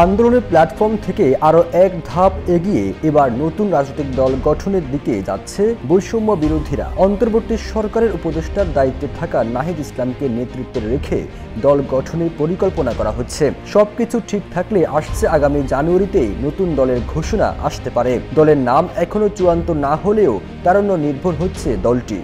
আন্দোলনের প্ল্যাটফর্ম থেকে আরও এক ধাপ এগিয়ে এবার নতুন রাজনৈতিক দল গঠনের দিকে যাচ্ছে বৈষম্য বিরোধীরা। অন্তর্বর্তী সরকারের উপদেষ্টার দায়িত্বে থাকা নাহিদ ইসলামকে নেতৃত্বে রেখে দল গঠনের পরিকল্পনা করা হচ্ছে। সবকিছু ঠিক থাকলে আসছে আগামী জানুয়ারিতেই নতুন দলের ঘোষণা আসতে পারে। দলের নাম এখনো চূড়ান্ত না হলেও তারুণ্য নির্ভর হচ্ছে দলটি।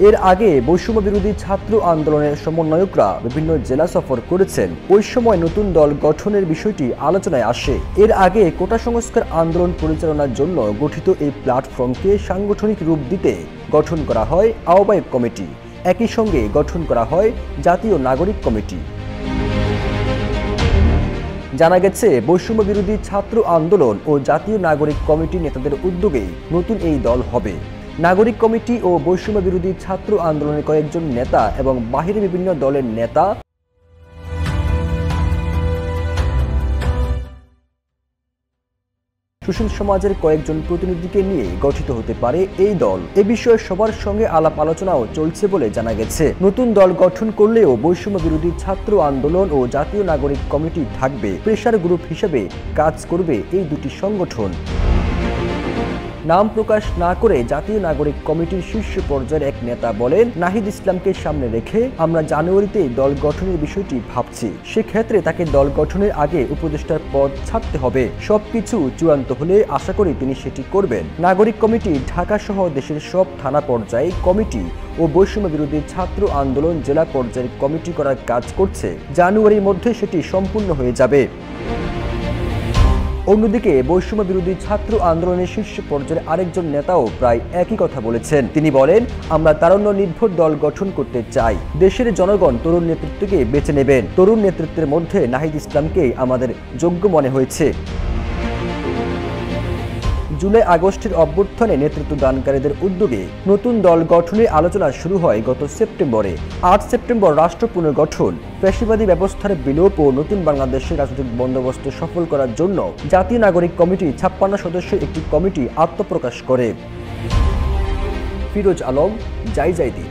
এর আগে বৈষম্য বিরোধী ছাত্র আন্দোলনের সমন্বয়করা বিভিন্ন জেলা সফর করেছেন। ওই সময় নতুন দল গঠনের বিষয়টি আলোচনায় আসে। এর আগে কোটা সংস্কার আন্দোলন পরিচালনার জন্য গঠিত এই প্ল্যাটফর্মকে সাংগঠনিক রূপ দিতে গঠন করা হয় আহ্বায়ক কমিটি। একই সঙ্গে গঠন করা হয় জাতীয় নাগরিক কমিটি। জানা গেছে, বৈষম্য বিরোধী ছাত্র আন্দোলন ও জাতীয় নাগরিক কমিটি নেতাদের উদ্যোগে নতুন এই দল হবে। নাগরিক কমিটি ও বৈষম্য বিরোধী ছাত্র আন্দোলনের কয়েকজন নেতা এবং বাহিরে বিভিন্ন দলের নেতা সুশীল সমাজের কয়েকজন প্রতিনিধিকে নিয়ে গঠিত হতে পারে এই দল। এ বিষয়ে সবার সঙ্গে আলাপ আলোচনাও চলছে বলে জানা গেছে। নতুন দল গঠন করলেও বৈষম্য বিরোধী ছাত্র আন্দোলন ও জাতীয় নাগরিক কমিটি থাকবে। প্রেসার গ্রুপ হিসেবে কাজ করবে এই দুটি সংগঠন। নাম প্রকাশ না করে জাতীয় নাগরিক কমিটির শীর্ষ পর্যায়ের এক নেতা বলেন, নাহিদ ইসলামকে সামনে রেখে আমরা জানুয়ারিতে দল গঠনের বিষয়টি ভাবছি। সেক্ষেত্রে তাকে দল গঠনের আগে উপদেষ্টার পদ ছাড়তে হবে। সবকিছু চূড়ান্ত হলে আশা করি তিনি সেটি করবেন। নাগরিক কমিটি ঢাকা সহ দেশের সব থানা পর্যায়ে কমিটি ও বৈষম্য বিরোধী ছাত্র আন্দোলন জেলা পর্যায়ের কমিটি করার কাজ করছে। জানুয়ারির মধ্যে সেটি সম্পূর্ণ হয়ে যাবে। অন্যদিকে বৈষম্য বিরোধী ছাত্র আন্দোলনের শীর্ষ পর্যায়ের আরেকজন নেতাও প্রায় একই কথা বলেছেন। তিনি বলেন, আমরা তারুণ্য নির্ভর দল গঠন করতে চাই। দেশের জনগণ তরুণ নেতৃত্বকে বেছে নেবেন। তরুণ নেতৃত্বের মধ্যে নাহিদ ইসলামকে আমাদের যোগ্য মনে হয়েছে। জুলাই আগস্টের অভ্যুত্থানে নেতৃত্ব দানকারীদের উদ্যোগে নতুন দল গঠনের আলোচনা শুরু হয় গত সেপ্টেম্বরে। ৮ সেপ্টেম্বর রাষ্ট্র পুনর্গঠন, ফ্যাসিবাদী ব্যবস্থার বিলোপ ও নতুন বাংলাদেশের রাজনৈতিক বন্দোবস্ত সফল করার জন্য জাতীয় নাগরিক কমিটি ৫৬ সদস্যের একটি কমিটি আত্মপ্রকাশ করে। ফিরোজ আলম, যাই দিন।